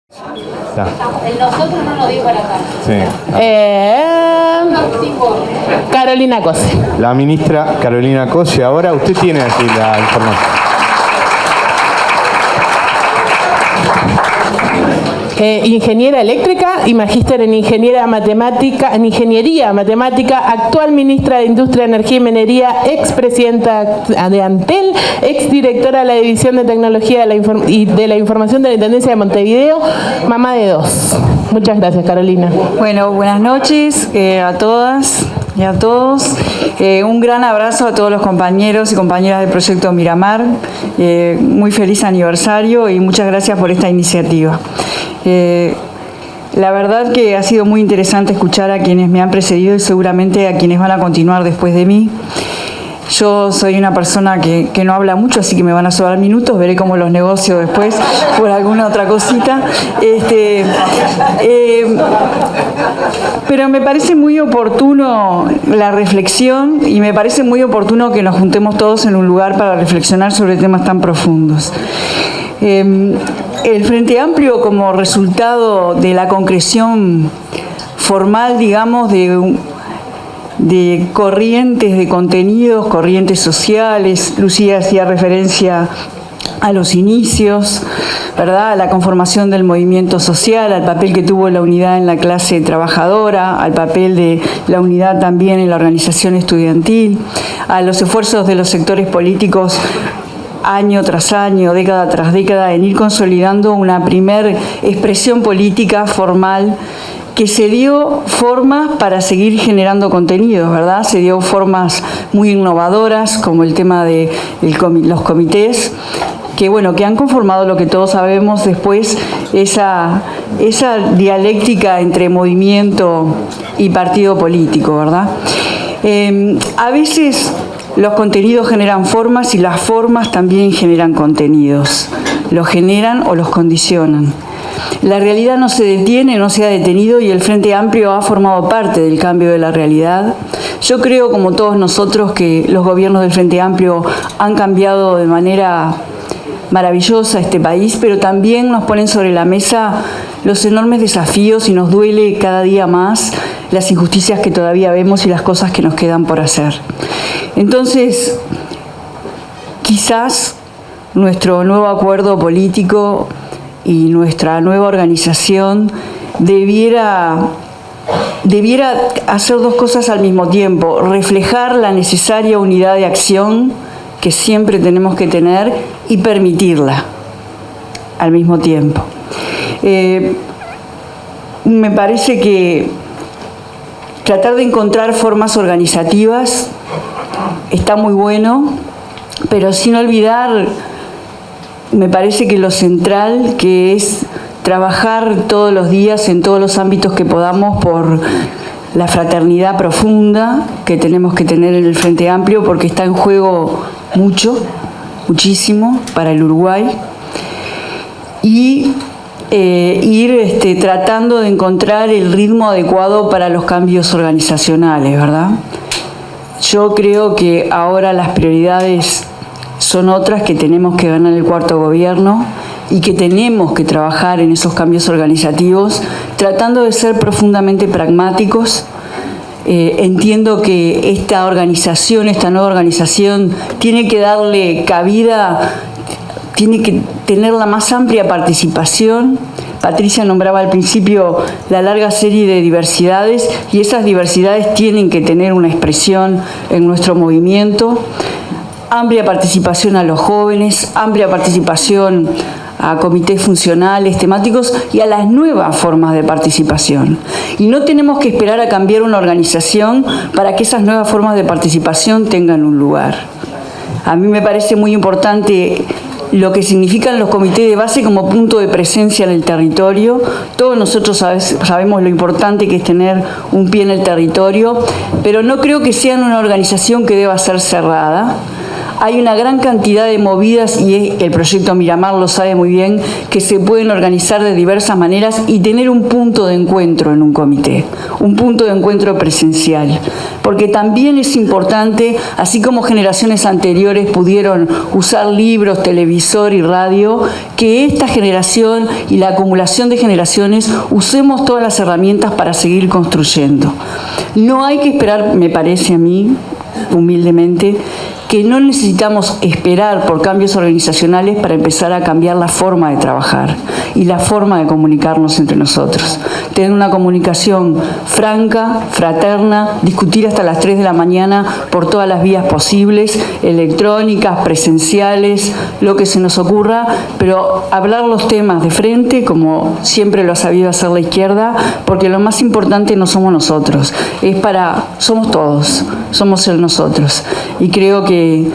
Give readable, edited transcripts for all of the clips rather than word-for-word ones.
Nosotros no nos dio para acá. Sí. Carolina Cose. La ministra Carolina Cose. Ahora usted tiene aquí la información. Ingeniera eléctrica y magíster en ingeniería matemática, actual ministra de Industria, Energía y Minería, expresidenta de Antel, exdirectora de la División de Tecnología de la Información de la Intendencia de Montevideo, mamá de 2. Muchas gracias, Carolina. Bueno, buenas noches a todas y a todos. Un gran abrazo a todos los compañeros y compañeras del Proyecto Miramar. Muy feliz aniversario y muchas gracias por esta iniciativa. La verdad que ha sido muy interesante escuchar a quienes me han precedido y seguramente a quienes van a continuar después de mí. Yo soy una persona que no habla mucho, así que me van a sobrar minutos, veré cómo los negocio después por alguna otra cosita. Pero me parece muy oportuno la reflexión y me parece muy oportuno que nos juntemos todos en un lugar para reflexionar sobre temas tan profundos. El Frente Amplio, como resultado de la concreción formal, digamos, de corrientes de contenidos, corrientes sociales. Lucía hacía referencia a los inicios, ¿verdad?, a la conformación del movimiento social, al papel que tuvo la unidad en la clase trabajadora, al papel de la unidad también en la organización estudiantil, a los esfuerzos de los sectores políticos año tras año, década tras década, en ir consolidando una primer expresión política formal que se dio formas para seguir generando contenidos, ¿verdad? Se dio formas muy innovadoras, como el tema de los comités, que bueno, que han conformado lo que todos sabemos después, esa dialéctica entre movimiento y partido político, ¿verdad? A veces los contenidos generan formas y las formas también generan contenidos. Los generan o los condicionan. La realidad no se detiene, no se ha detenido y el Frente Amplio ha formado parte del cambio de la realidad. Yo creo, como todos nosotros, que los gobiernos del Frente Amplio han cambiado de manera maravillosa este país, pero también nos ponen sobre la mesa los enormes desafíos y nos duele cada día más las injusticias que todavía vemos y las cosas que nos quedan por hacer. Entonces, quizás nuestro nuevo acuerdo político y nuestra nueva organización debiera hacer dos cosas al mismo tiempo: reflejar la necesaria unidad de acción que siempre tenemos que tener y permitirla al mismo tiempo. Me parece que tratar de encontrar formas organizativas está muy bueno, pero sin olvidar, me parece que lo central, que es trabajar todos los días en todos los ámbitos que podamos por la fraternidad profunda que tenemos que tener en el Frente Amplio, porque está en juego muchísimo para el Uruguay, y ir tratando de encontrar el ritmo adecuado para los cambios organizacionales, ¿verdad? Yo creo que ahora las prioridades son otras, que tenemos que ganar el cuarto gobierno y que tenemos que trabajar en esos cambios organizativos, tratando de ser profundamente pragmáticos. Entiendo que esta nueva organización, tiene que darle cabida, tiene que tener la más amplia participación. Patricia nombraba al principio la larga serie de diversidades y esas diversidades tienen que tener una expresión en nuestro movimiento. Amplia participación a los jóvenes, amplia participación a comités funcionales, temáticos y a las nuevas formas de participación. Y no tenemos que esperar a cambiar una organización para que esas nuevas formas de participación tengan un lugar. A mí me parece muy importante lo que significan los comités de base como punto de presencia en el territorio. Todos nosotros sabemos lo importante que es tener un pie en el territorio, pero no creo que sean una organización que deba ser cerrada. hay una gran cantidad de movidas, y el proyecto Miramar lo sabe muy bien, que se pueden organizar de diversas maneras y tener un punto de encuentro en un comité, un punto de encuentro presencial. Porque también es importante, así como generaciones anteriores pudieron usar libros, televisor y radio, que esta generación y la acumulación de generaciones usemos todas las herramientas para seguir construyendo. No hay que esperar, me parece a mí, humildemente, que no necesitamos esperar por cambios organizacionales para empezar a cambiar la forma de trabajar y la forma de comunicarnos entre nosotros. Tener una comunicación franca, fraterna, discutir hasta las 3 de la mañana por todas las vías posibles, electrónicas, presenciales, lo que se nos ocurra, pero hablar los temas de frente, como siempre lo ha sabido hacer la izquierda, porque lo más importante no somos nosotros, somos todos, somos el nosotros. Y creo que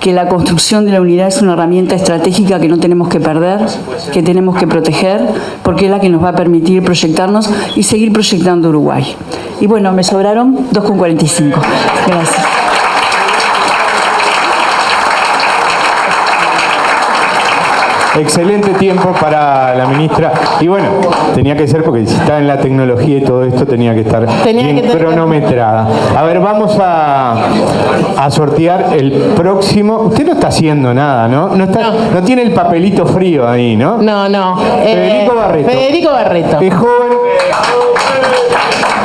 la construcción de la unidad es una herramienta estratégica que no tenemos que perder, que tenemos que proteger, porque es la que nos va a permitir proyectarnos y seguir proyectando Uruguay. Y bueno, me sobraron 2,45. Gracias. Excelente tiempo para la ministra. Y bueno, tenía que ser porque si está en la tecnología y todo esto tenía que estar bien cronometrada. A ver, vamos a sortear el próximo. Usted no está haciendo nada, ¿no? No tiene el papelito frío ahí, ¿no? No. Federico Barreto. Federico Barreto. Es joven.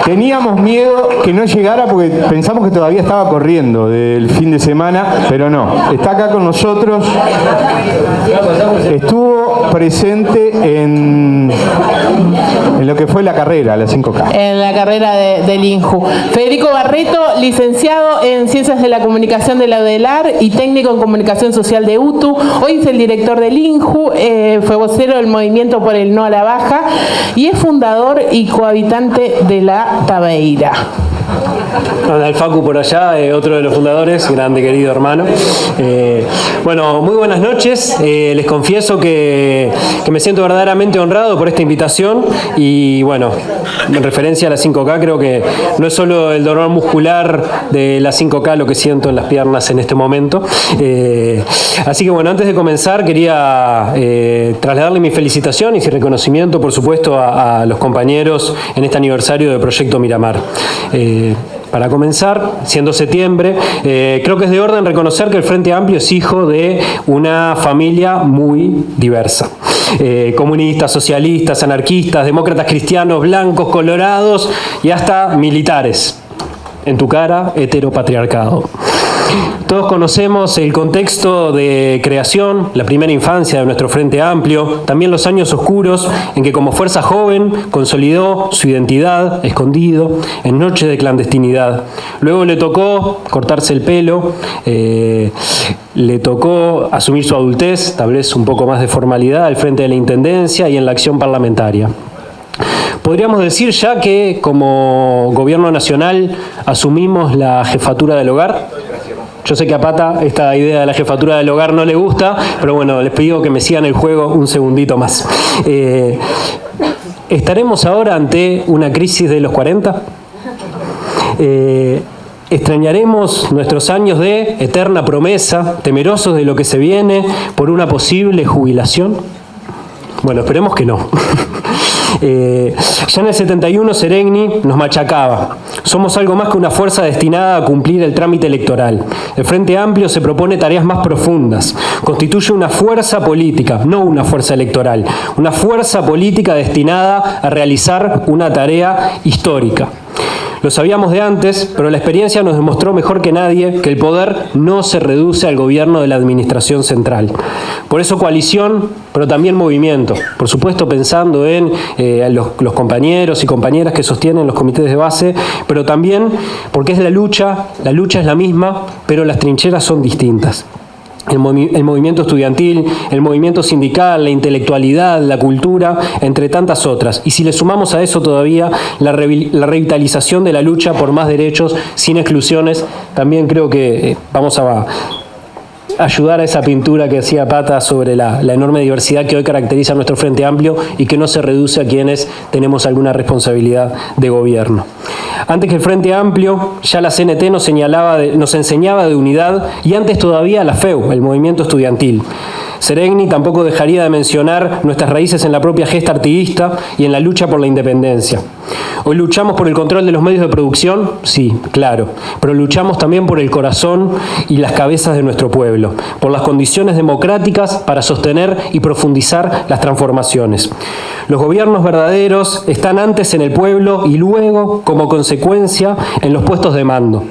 Teníamos miedo que no llegara porque pensamos que todavía estaba corriendo del fin de semana, pero no. Está acá con nosotros. Estuvo presente en lo que fue la carrera, la 5K. En la carrera del INJU. Federico Barreto, licenciado en Ciencias de la Comunicación de la UDELAR y técnico en Comunicación Social de UTU. Hoy es el director del INJU, fue vocero del Movimiento por el No a la Baja y es fundador y cohabitante de la Tabeira. El Facu por allá, otro de los fundadores, grande querido hermano. Bueno, muy buenas noches. Les confieso que me siento verdaderamente honrado por esta invitación y bueno, en referencia a la 5K, creo que no es solo el dolor muscular de la 5K lo que siento en las piernas en este momento. Así que bueno, antes de comenzar quería trasladarle mi felicitación y mi reconocimiento, por supuesto, a los compañeros en este aniversario del Proyecto Miramar. Para comenzar, siendo septiembre, creo que es de orden reconocer que el Frente Amplio es hijo de una familia muy diversa. Comunistas, socialistas, anarquistas, demócratas cristianos, blancos, colorados y hasta militares. En tu cara, heteropatriarcado. Todos conocemos el contexto de creación, la primera infancia de nuestro Frente Amplio, también los años oscuros en que como fuerza joven consolidó su identidad, escondido, en noches de clandestinidad. Luego le tocó cortarse el pelo, le tocó asumir su adultez, tal vez un poco más de formalidad al frente de la Intendencia y en la acción parlamentaria. Podríamos decir ya que como Gobierno Nacional asumimos la jefatura del hogar. Yo sé que a Pata esta idea de la jefatura del hogar no le gusta, pero bueno, les pido que me sigan el juego un segundito más. ¿Estaremos ahora ante una crisis de los 40? ¿Extrañaremos nuestros años de eterna promesa, temerosos de lo que se viene por una posible jubilación? Bueno, esperemos que no. Ya en el 71 Sereni nos machacaba. Somos algo más que una fuerza destinada a cumplir el trámite electoral. El Frente Amplio se propone tareas más profundas. Constituye una fuerza política, no una fuerza electoral. Una fuerza política destinada a realizar una tarea histórica. Lo sabíamos de antes, pero la experiencia nos demostró mejor que nadie que el poder no se reduce al gobierno de la administración central. Por eso coalición, pero también movimiento. Por supuesto pensando en los compañeros y compañeras que sostienen los comités de base, pero también porque es la lucha es la misma, pero las trincheras son distintas. El movimiento estudiantil, el movimiento sindical, la intelectualidad, la cultura, entre tantas otras. Y si le sumamos a eso todavía la revitalización de la lucha por más derechos, sin exclusiones, también creo que vamos a ayudar a esa pintura que hacía Pata sobre la enorme diversidad que hoy caracteriza a nuestro Frente Amplio y que no se reduce a quienes tenemos alguna responsabilidad de gobierno. Antes que el Frente Amplio, ya la CNT nos enseñaba de unidad, y antes todavía la FEU, el movimiento estudiantil. Seregni tampoco dejaría de mencionar nuestras raíces en la propia gesta artiguista y en la lucha por la independencia. Hoy luchamos por el control de los medios de producción, sí, claro, pero luchamos también por el corazón y las cabezas de nuestro pueblo, por las condiciones democráticas para sostener y profundizar las transformaciones. Los gobiernos verdaderos están antes en el pueblo y luego, como consecuencia, en los puestos de mando.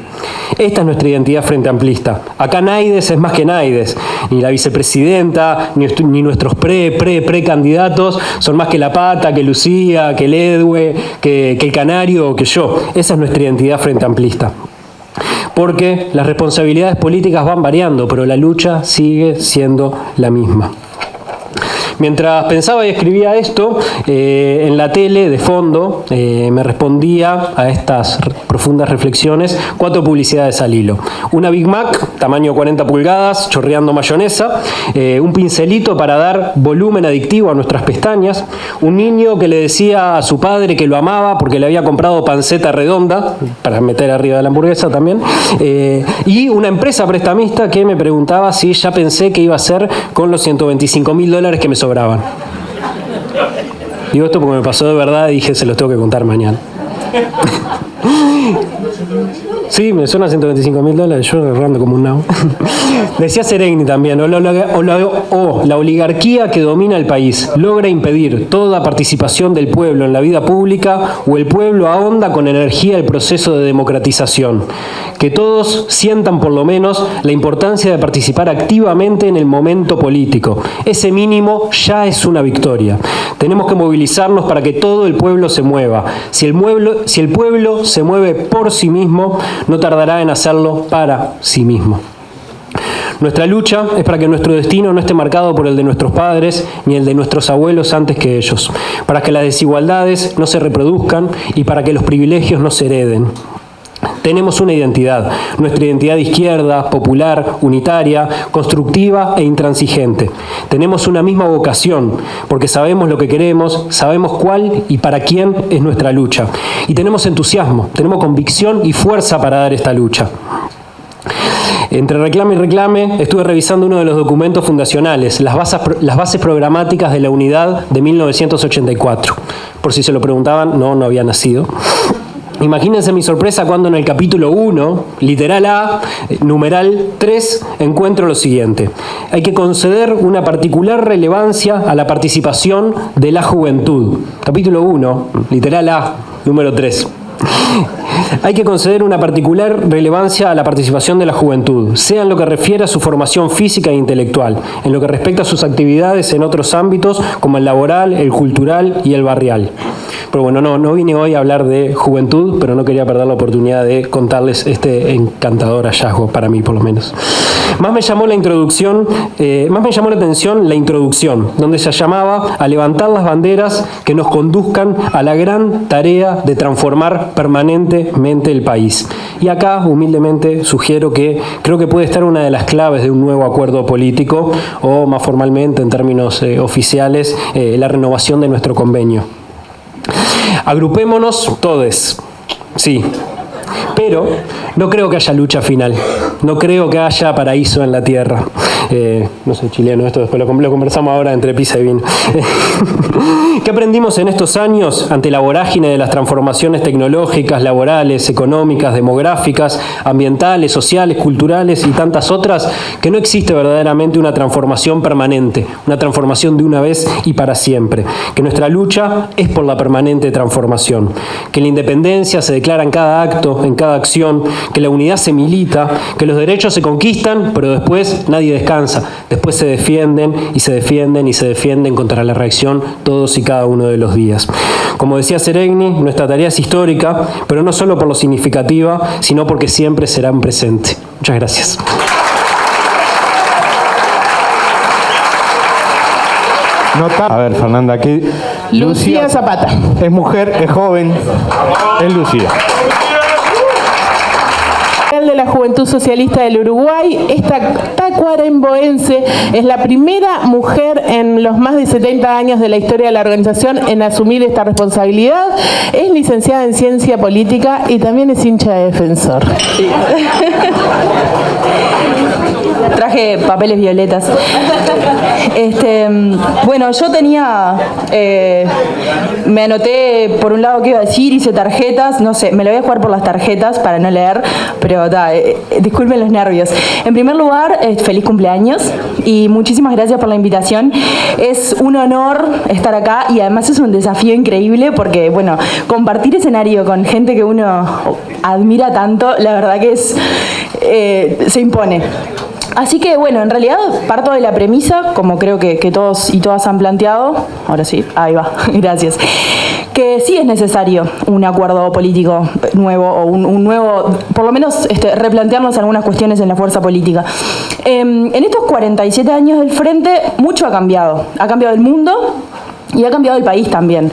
Esta es nuestra identidad frente amplista. Acá Naides es más que Naides. Ni la vicepresidenta, ni nuestros precandidatos son más que la Pata, que Lucía, que el Edwe, que el Canario o que yo. Esa es nuestra identidad frente amplista. Porque las responsabilidades políticas van variando, pero la lucha sigue siendo la misma. Mientras pensaba y escribía esto, en la tele, de fondo, me respondía a estas profundas reflexiones 4 publicidades al hilo. Una Big Mac, tamaño 40 pulgadas, chorreando mayonesa, un pincelito para dar volumen adictivo a nuestras pestañas, un niño que le decía a su padre que lo amaba porque le había comprado panceta redonda, para meter arriba de la hamburguesa también, y una empresa prestamista que me preguntaba si ya pensé qué iba a hacer con los $125.000 que me sobraban. Digo esto porque me pasó de verdad y dije, se los tengo que contar mañana. Sí, me suena $125.000, yo errando como un nabo. Decía Seregni también, o la oligarquía que domina el país logra impedir toda participación del pueblo en la vida pública, o el pueblo ahonda con energía el proceso de democratización. Que todos sientan por lo menos la importancia de participar activamente en el momento político. Ese mínimo ya es una victoria. Tenemos que movilizarnos para que todo el pueblo se mueva. Si el pueblo se mueve por sí mismo, no tardará en hacerlo para sí mismo. Nuestra lucha es para que nuestro destino no esté marcado por el de nuestros padres ni el de nuestros abuelos antes que ellos, para que las desigualdades no se reproduzcan y para que los privilegios no se hereden. Tenemos una identidad, nuestra identidad de izquierda, popular, unitaria, constructiva e intransigente. Tenemos una misma vocación, porque sabemos lo que queremos, sabemos cuál y para quién es nuestra lucha. Y tenemos entusiasmo, tenemos convicción y fuerza para dar esta lucha. Entre reclame y reclame, estuve revisando uno de los documentos fundacionales, las bases programáticas de la unidad de 1984. Por si se lo preguntaban, no había nacido. Imagínense mi sorpresa cuando en el capítulo 1, literal A, numeral 3, encuentro lo siguiente. Hay que conceder una particular relevancia a la participación de la juventud. Capítulo 1, literal A, número 3. Hay que conceder una particular relevancia a la participación de la juventud, sea en lo que refiere a su formación física e intelectual, en lo que respecta a sus actividades en otros ámbitos como el laboral, el cultural y el barrial. Pero bueno, no vine hoy a hablar de juventud, pero no quería perder la oportunidad de contarles este encantador hallazgo, para mí por lo menos. Más me llamó la atención la introducción, donde se llamaba a levantar las banderas que nos conduzcan a la gran tarea de transformar permanentemente el país. Y acá, humildemente, sugiero que creo que puede estar una de las claves de un nuevo acuerdo político, o más formalmente, en términos oficiales, la renovación de nuestro convenio. Agrupémonos todes, sí, pero no creo que haya lucha final, no creo que haya paraíso en la tierra. No soy chileno, esto después lo conversamos ahora entre pizza y vino. ¿Qué aprendimos en estos años ante la vorágine de las transformaciones tecnológicas, laborales, económicas, demográficas, ambientales, sociales, culturales y tantas otras? Que no existe verdaderamente una transformación permanente, una transformación de una vez y para siempre. Que nuestra lucha es por la permanente transformación. Que la independencia se declara en cada acto, en cada acción. Que la unidad se milita. Que los derechos se conquistan, pero después nadie descansa. Después se defienden y se defienden y se defienden contra la reacción todos y cada uno de los días. Como decía Seregni, nuestra tarea es histórica, pero no solo por lo significativa, sino porque siempre será un presente. Muchas gracias. A ver, Fernanda, aquí Lucía Zapata. Es mujer, es joven, es Lucía. radical de la Juventud Socialista del Uruguay. Esta tacuarembóense es la primera mujer en los más de 70 años de la historia de la organización en asumir esta responsabilidad. Es licenciada en Ciencia Política y también es hincha de Defensor. Sí. Traje papeles violetas. Bueno, yo tenía, me anoté por un lado qué iba a decir, hice tarjetas, no sé, me lo voy a jugar por las tarjetas para no leer, pero disculpen los nervios. En primer lugar, feliz cumpleaños y muchísimas gracias por la invitación. Es un honor estar acá y además es un desafío increíble porque, bueno, compartir escenario con gente que uno admira tanto, la verdad que se impone. Así que, bueno, en realidad parto de la premisa, como creo que todos y todas han planteado, ahora sí, ahí va, gracias, que sí es necesario un acuerdo político nuevo o un nuevo, por lo menos replantearnos algunas cuestiones en la fuerza política. En estos 47 años del Frente, mucho ha cambiado el mundo y ha cambiado el país también.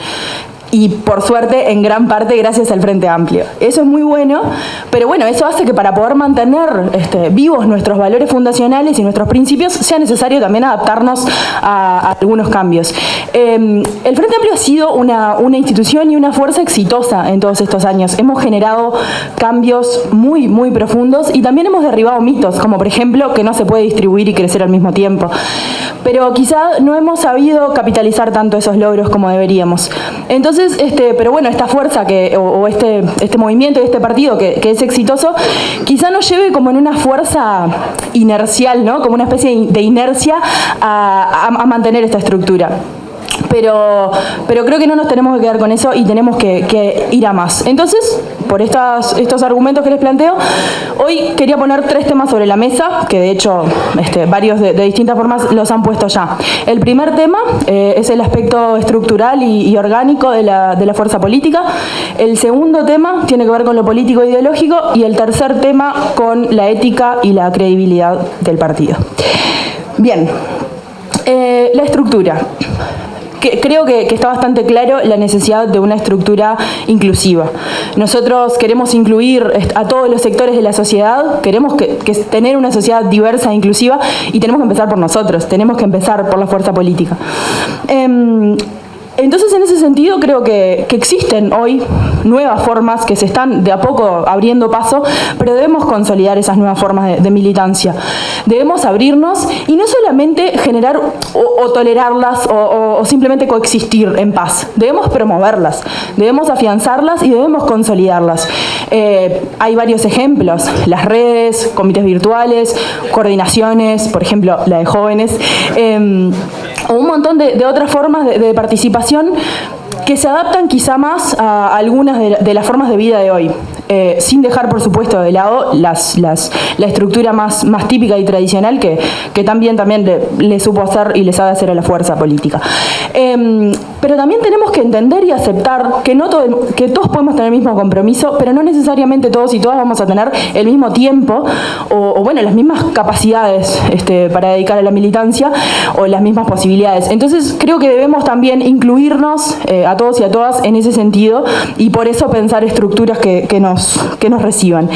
Y por suerte, en gran parte, gracias al Frente Amplio. Eso es muy bueno, pero bueno, eso hace que para poder mantener vivos nuestros valores fundacionales y nuestros principios, sea necesario también adaptarnos a algunos cambios. El Frente Amplio ha sido una institución y una fuerza exitosa en todos estos años. Hemos generado cambios muy, muy profundos y también hemos derribado mitos, como por ejemplo, que no se puede distribuir y crecer al mismo tiempo. Pero quizá no hemos sabido capitalizar tanto esos logros como deberíamos. Entonces, pero bueno, esta fuerza o este movimiento y este partido que es exitoso, quizá nos lleve como en una fuerza inercial, ¿no? Como una especie de inercia a mantener esta estructura. Pero creo que no nos tenemos que quedar con eso y tenemos que ir a más. Entonces, por estos argumentos que les planteo, hoy quería poner 3 temas sobre la mesa, que de hecho varios de distintas formas los han puesto ya. El primer tema es el aspecto estructural y orgánico de la fuerza política. El segundo tema tiene que ver con lo político e ideológico y el tercer tema con la ética y la credibilidad del partido. Bien, la estructura. Creo que está bastante claro la necesidad de una estructura inclusiva. Nosotros queremos incluir a todos los sectores de la sociedad, queremos tener una sociedad diversa e inclusiva y tenemos que empezar por nosotros, tenemos que empezar por la fuerza política. Entonces, en ese sentido, creo que existen hoy nuevas formas que se están de a poco abriendo paso, pero debemos consolidar esas nuevas formas de militancia. Debemos abrirnos y no solamente generar o tolerarlas o simplemente coexistir en paz. Debemos promoverlas, debemos afianzarlas y debemos consolidarlas. Hay varios ejemplos, las redes, comités virtuales, coordinaciones, por ejemplo, la de jóvenes, o un montón de otras formas de participación que se adaptan quizá más a algunas de las formas de vida de hoy, sin dejar por supuesto de lado la estructura más típica y tradicional que también le supo hacer y le sabe hacer a la fuerza política. Pero también tenemos que entender y aceptar que todos podemos tener el mismo compromiso, pero no necesariamente todos y todas vamos a tener el mismo tiempo o bueno, las mismas capacidades para dedicar a la militancia o las mismas posibilidades. Entonces creo que debemos también incluirnos a todos y a todas en ese sentido y por eso pensar estructuras que nos reciban.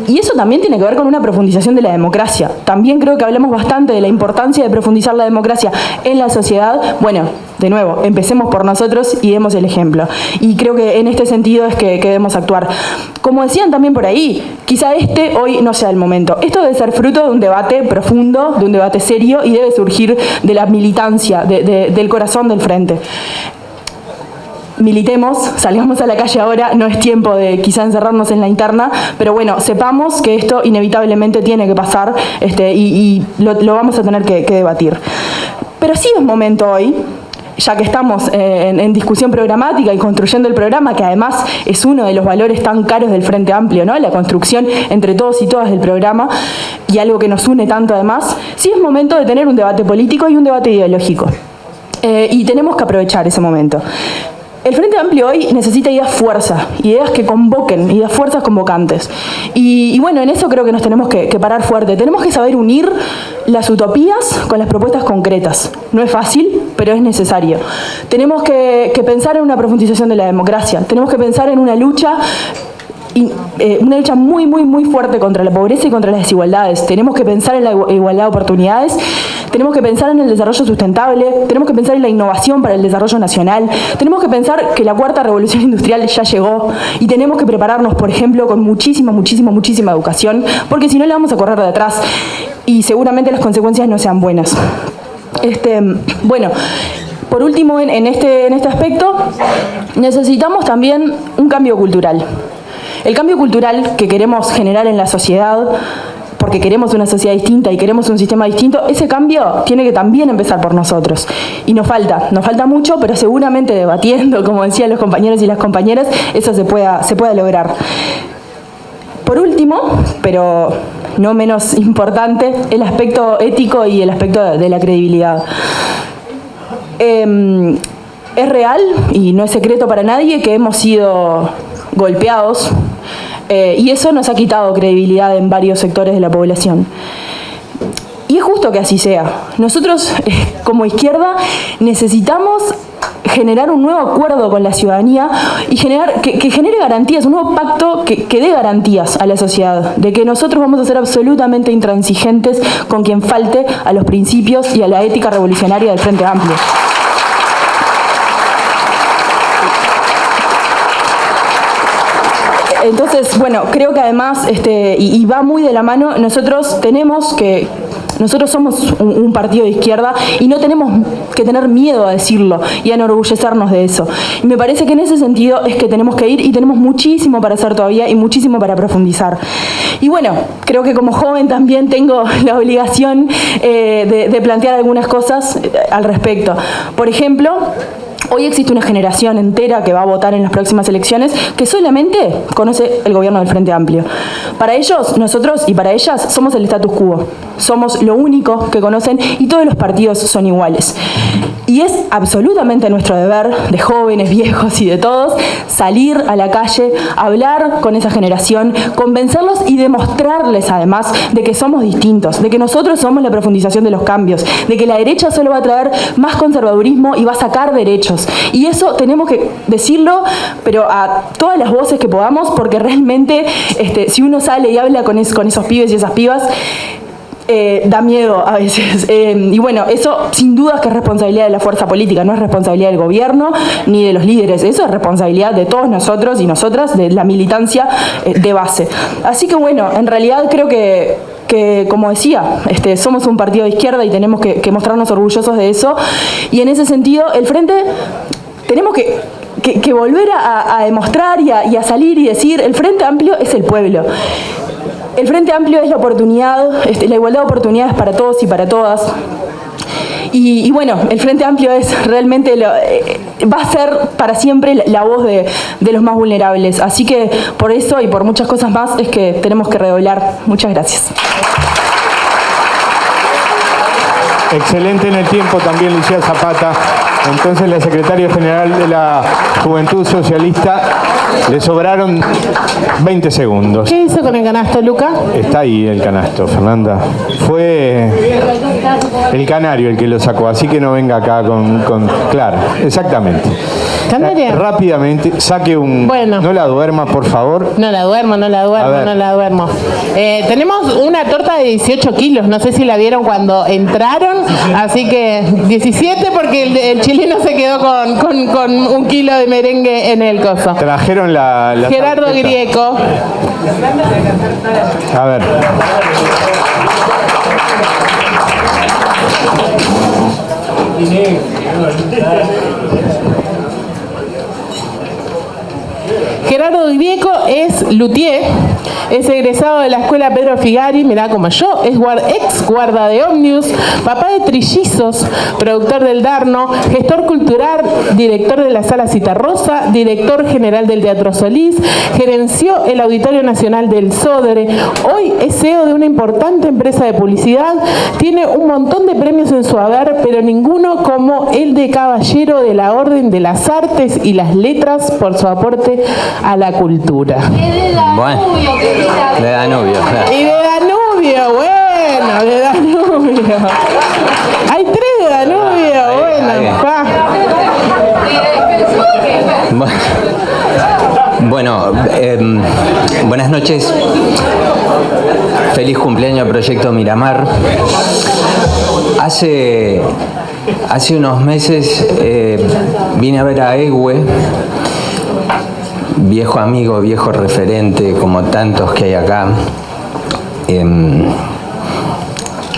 Y eso también tiene que ver con una profundización de la democracia. También creo que hablamos bastante de la importancia de profundizar la democracia en la sociedad. Bueno, de nuevo, empecemos por nosotros y demos el ejemplo. Y creo que en este sentido es que debemos actuar. Como decían también por ahí, quizá hoy no sea el momento. Esto debe ser fruto de un debate profundo, de un debate serio y debe surgir de la militancia, del corazón del Frente. Militemos, salgamos a la calle ahora, no es tiempo de quizá encerrarnos en la interna, pero bueno, sepamos que esto inevitablemente tiene que pasar y lo vamos a tener que debatir. Pero sí es momento hoy, ya que estamos en discusión programática y construyendo el programa, que además es uno de los valores tan caros del Frente Amplio, ¿no? La construcción entre todos y todas del programa y algo que nos une tanto además, sí es momento de tener un debate político y un debate ideológico. Y tenemos que aprovechar ese momento. El Frente Amplio hoy necesita ideas fuerza, ideas que convoquen, ideas fuerzas convocantes. Y bueno, en eso creo que nos tenemos que parar fuerte. Tenemos que saber unir las utopías con las propuestas concretas. No es fácil, pero es necesario. Tenemos que pensar en una profundización de la democracia. Tenemos que pensar en una lucha una lucha muy, muy, muy fuerte contra la pobreza y contra las desigualdades. Tenemos que pensar en la igualdad de oportunidades, tenemos que pensar en el desarrollo sustentable, tenemos que pensar en la innovación para el desarrollo nacional, tenemos que pensar que la cuarta revolución industrial ya llegó y tenemos que prepararnos, por ejemplo, con muchísima educación, porque si no le vamos a correr de atrás y seguramente las consecuencias no sean buenas. Bueno, por último, en este aspecto, necesitamos también un cambio cultural. El cambio cultural que queremos generar en la sociedad, porque queremos una sociedad distinta y queremos un sistema distinto, ese cambio tiene que también empezar por nosotros. Y nos falta mucho, pero seguramente debatiendo, como decían los compañeros y las compañeras, eso se pueda lograr. Por último, pero no menos importante, el aspecto ético y el aspecto de la credibilidad. Es real y no es secreto para nadie que hemos sido golpeados y eso nos ha quitado credibilidad en varios sectores de la población. Y es justo que así sea. Nosotros, como izquierda, necesitamos generar un nuevo acuerdo con la ciudadanía y que genere garantías, un nuevo pacto que dé garantías a la sociedad, de que nosotros vamos a ser absolutamente intransigentes con quien falte a los principios y a la ética revolucionaria del Frente Amplio. Entonces, bueno, creo que además, y va muy de la mano, nosotros somos un partido de izquierda y no tenemos que tener miedo a decirlo y a enorgullecernos de eso. Y me parece que en ese sentido es que tenemos que ir y tenemos muchísimo para hacer todavía y muchísimo para profundizar. Y bueno, creo que como joven también tengo la obligación de plantear algunas cosas al respecto. Por ejemplo, hoy existe una generación entera que va a votar en las próximas elecciones que solamente conoce el gobierno del Frente Amplio. Para ellos, nosotros y para ellas somos el status quo. Somos lo único que conocen y todos los partidos son iguales. Y es absolutamente nuestro deber, de jóvenes, viejos y de todos, salir a la calle, hablar con esa generación, convencerlos y demostrarles además de que somos distintos, de que nosotros somos la profundización de los cambios, de que la derecha solo va a traer más conservadurismo y va a sacar derechos. Y eso tenemos que decirlo, pero a todas las voces que podamos, porque realmente si uno sale y habla con esos pibes y esas pibas, da miedo a veces. Y bueno, eso sin duda es que es responsabilidad de la fuerza política, no es responsabilidad del gobierno ni de los líderes, eso es responsabilidad de todos nosotros y nosotras, de la militancia de base. Así que bueno, en realidad creo que como decía, somos un partido de izquierda y tenemos que mostrarnos orgullosos de eso. Y en ese sentido, el Frente, tenemos que volver a demostrar y a salir y decir, el Frente Amplio es el pueblo. El Frente Amplio es la oportunidad, la igualdad de oportunidades para todos y para todas. Y bueno, el Frente Amplio es realmente va a ser para siempre la voz de los más vulnerables. Así que por eso y por muchas cosas más es que tenemos que redoblar. Muchas gracias. Excelente en el tiempo también Lucía Zapata. Entonces la secretaria general de la Juventud Socialista, le sobraron 20 segundos. ¿Qué hizo con el canasto, Luca? Está ahí el canasto, Fernanda. Fue el canario el que lo sacó, así que no venga acá con claro, exactamente. ¿Canaria? Rápidamente, saque un... Bueno. No la duerma, por favor. No la duermo. Tenemos una torta de 18 kilos, no sé si la vieron cuando entraron, así que 17 porque el chileno se quedó con un kilo de merengue en el coso. Trajeron la Gerardo tarjeta. Grieco. A ver. Gerardo Grieco es luthier, es egresado de la escuela Pedro Figari, mirá como yo, es ex guarda de Omnius, papá de trillizos, productor del Darno, gestor cultural, director de la Sala Citarrosa, director general del Teatro Solís, gerenció el Auditorio Nacional del Sodre, hoy es CEO de una importante empresa de publicidad, tiene un montón de premios en su haber, pero ninguno como el de Caballero de la Orden de las Artes y las Letras por su aporte a la cultura. Bueno, De Danubio. Claro. Y de Danubio, bueno, de Danubio. Hay 3 de Danubio, ahí bueno, bien. pa. Bueno. Bueno, buenas noches. Feliz cumpleaños Proyecto Miramar. Hace unos meses vine a ver a Ewe, viejo amigo, viejo referente, como tantos que hay acá,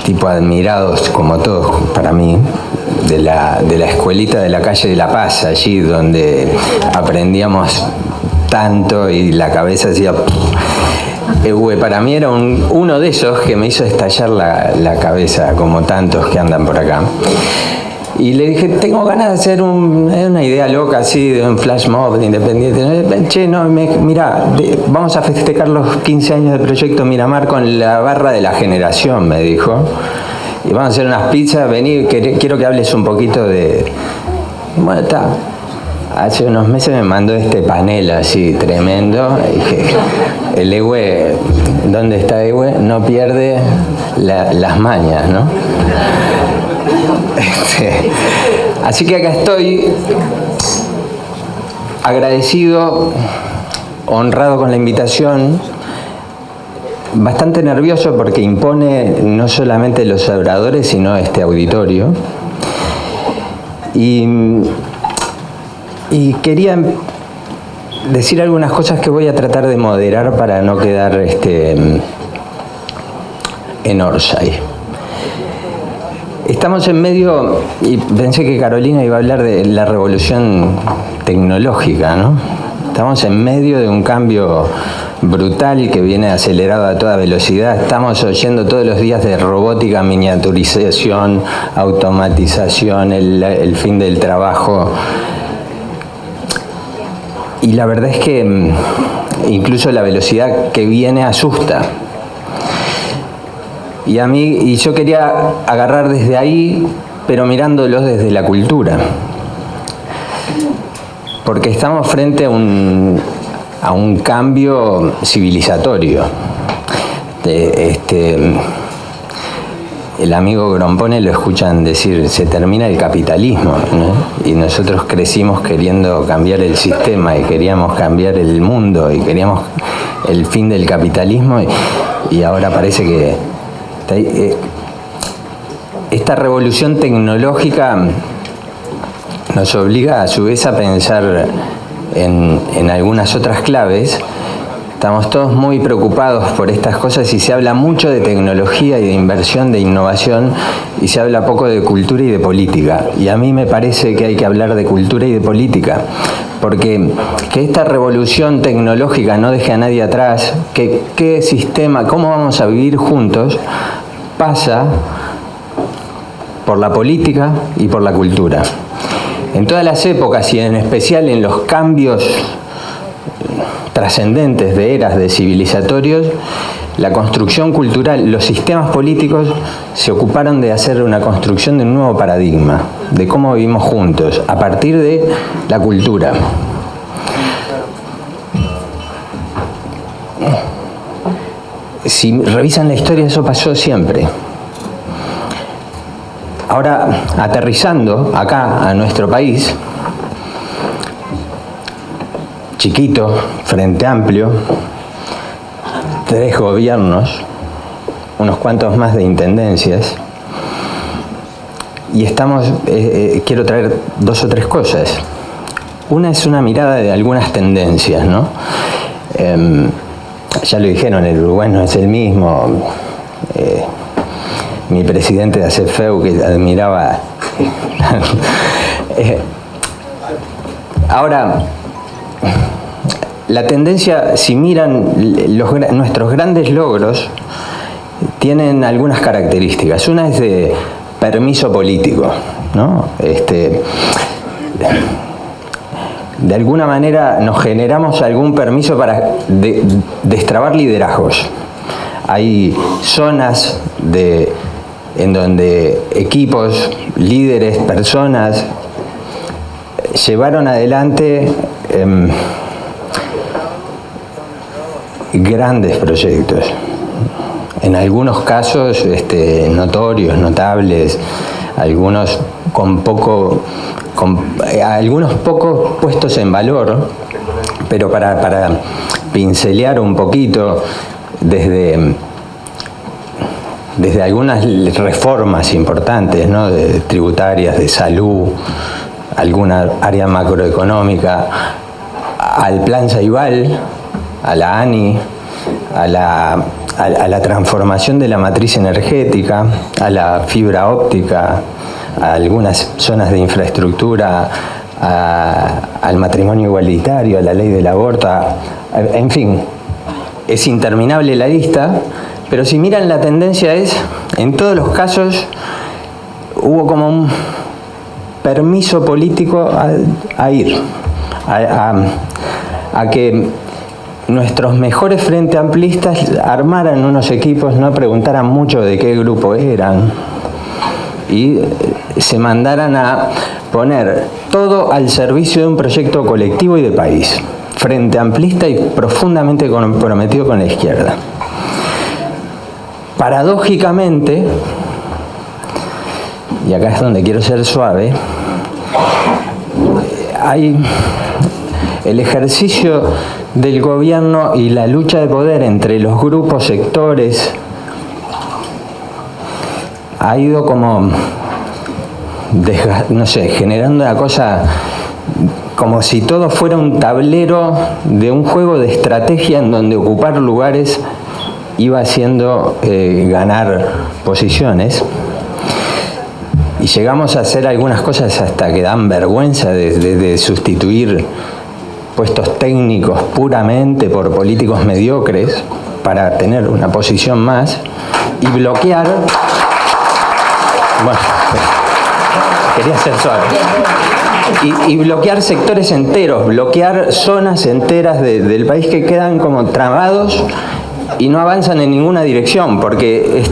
tipo admirados como todos para mí, de la escuelita de la calle de La Paz, allí donde aprendíamos tanto y la cabeza hacía... para mí era uno de esos que me hizo estallar la cabeza, como tantos que andan por acá. Y le dije, tengo ganas de hacer una idea loca así, de un flash mob de independiente. Che, no, mira, vamos a festejar los 15 años del Proyecto Miramar con la barra de la generación, me dijo. Y vamos a hacer unas pizzas, vení, quiero que hables un poquito de... Bueno, está. Hace unos meses me mandó este panel así tremendo. Y dije, el Ewe, ¿dónde está Ewe? No pierde las mañas, ¿no? Así que acá estoy, agradecido, honrado con la invitación, bastante nervioso porque impone no solamente los oradores, sino este auditorio. Y quería decir algunas cosas que voy a tratar de moderar para no quedar en Orsay. Estamos en medio, y pensé que Carolina iba a hablar de la revolución tecnológica, ¿no? Estamos en medio de un cambio brutal que viene acelerado a toda velocidad. Estamos oyendo todos los días de robótica, miniaturización, automatización, el fin del trabajo. Y la verdad es que incluso la velocidad que viene asusta. Y yo quería agarrar desde ahí, pero mirándolo desde la cultura. Porque estamos frente a un cambio civilizatorio. El amigo Grompone lo escuchan decir, se termina el capitalismo, ¿no? Y nosotros crecimos queriendo cambiar el sistema y queríamos cambiar el mundo y queríamos el fin del capitalismo y ahora parece que esta revolución tecnológica nos obliga a su vez a pensar en algunas otras claves. Estamos todos muy preocupados por estas cosas y se habla mucho de tecnología y de inversión, de innovación, y se habla poco de cultura y de política. Y a mí me parece que hay que hablar de cultura y de política, porque que esta revolución tecnológica no deje a nadie atrás, que qué sistema, cómo vamos a vivir juntos, pasa por la política y por la cultura. En todas las épocas y en especial en los cambios trascendentes de eras de civilizatorios, la construcción cultural, los sistemas políticos se ocuparon de hacer una construcción de un nuevo paradigma, de cómo vivimos juntos, a partir de la cultura. Si revisan la historia, eso pasó siempre. Ahora, aterrizando acá a nuestro país, chiquito, Frente Amplio, 3 gobiernos, unos cuantos más de intendencias, y estamos, quiero traer 2 o 3 cosas. Una es una mirada de algunas tendencias, ¿no? Ya lo dijeron, el Uruguay no es el mismo. Mi presidente de ACFEU, que admiraba. Ahora, la tendencia, si miran nuestros grandes logros, tienen algunas características. Una es de permiso político, ¿no? De alguna manera nos generamos algún permiso para destrabar liderazgos. Hay zonas en donde equipos, líderes, personas llevaron adelante grandes proyectos. En algunos casos notorios, notables, algunos algunos pocos puestos en valor, Pero para pincelear un poquito desde algunas reformas importantes, ¿no?, tributarias, de salud, alguna área macroeconómica, al Plan Ceibal, a la ANI, a la transformación de la matriz energética, a la fibra óptica, a algunas zonas de infraestructura, al matrimonio igualitario, a la ley del aborto, en fin, es interminable la lista, pero si miran la tendencia es, en todos los casos, hubo como un permiso político a ir, a que nuestros mejores frente amplistas armaran unos equipos, no preguntaran mucho de qué grupo eran y se mandaran a poner todo al servicio de un proyecto colectivo y de país, frente amplista y profundamente comprometido con la izquierda. Paradójicamente, y acá es donde quiero ser suave, hay el ejercicio del gobierno y la lucha de poder entre los grupos, sectores, ha ido como, no sé, generando una cosa como si todo fuera un tablero de un juego de estrategia en donde ocupar lugares iba haciendo ganar posiciones. Y llegamos a hacer algunas cosas hasta que dan vergüenza de sustituir puestos técnicos puramente por políticos mediocres para tener una posición más y bloquear. Bueno, quería ser suave. Y bloquear sectores enteros, bloquear zonas enteras del país que quedan como trabados y no avanzan en ninguna dirección porque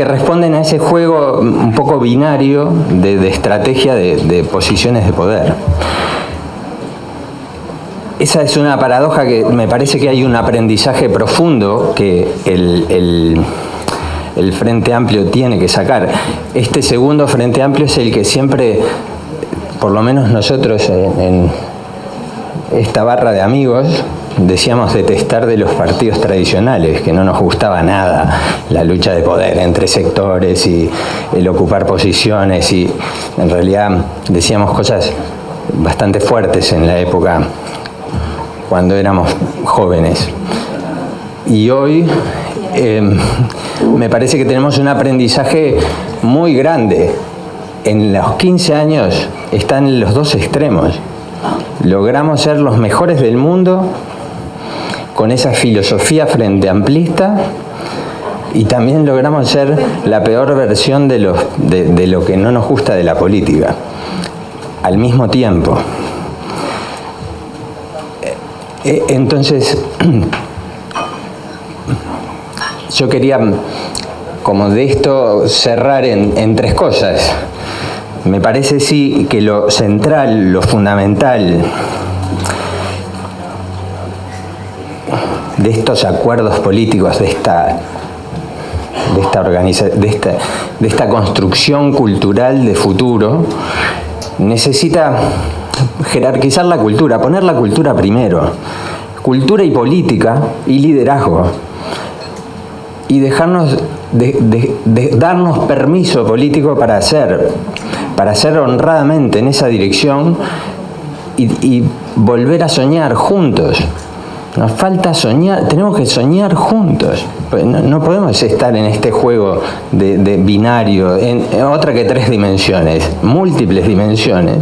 responden a ese juego un poco binario de estrategia de posiciones de poder. Esa es una paradoja que me parece que hay un aprendizaje profundo que el Frente Amplio tiene que sacar. Este segundo Frente Amplio es el que siempre, por lo menos nosotros en esta barra de amigos, decíamos detestar de los partidos tradicionales, que no nos gustaba nada la lucha de poder entre sectores y el ocupar posiciones, y en realidad decíamos cosas bastante fuertes en la época cuando éramos jóvenes. Y hoy me parece que tenemos un aprendizaje muy grande. En los 15 años están los dos extremos. Logramos ser los mejores del mundo con esa filosofía frente amplista y también logramos ser la peor versión de lo que no nos gusta de la política al mismo tiempo. Entonces, yo quería, como de esto, cerrar en tres cosas. Me parece sí que lo central, lo fundamental de estos acuerdos políticos, de esta construcción cultural de futuro, necesita jerarquizar la cultura, poner la cultura primero, cultura y política y liderazgo, y dejarnos darnos permiso político para hacer honradamente en esa dirección y volver a soñar juntos. Nos falta soñar, tenemos que soñar juntos. No podemos estar en este juego de binario, en otra que 3 dimensiones, múltiples dimensiones,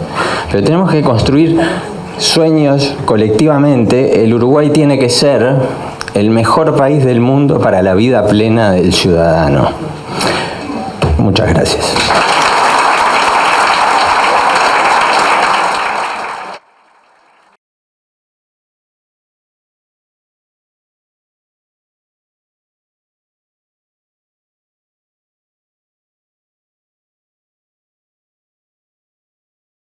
pero tenemos que construir sueños colectivamente. El Uruguay tiene que ser el mejor país del mundo para la vida plena del ciudadano. Muchas gracias.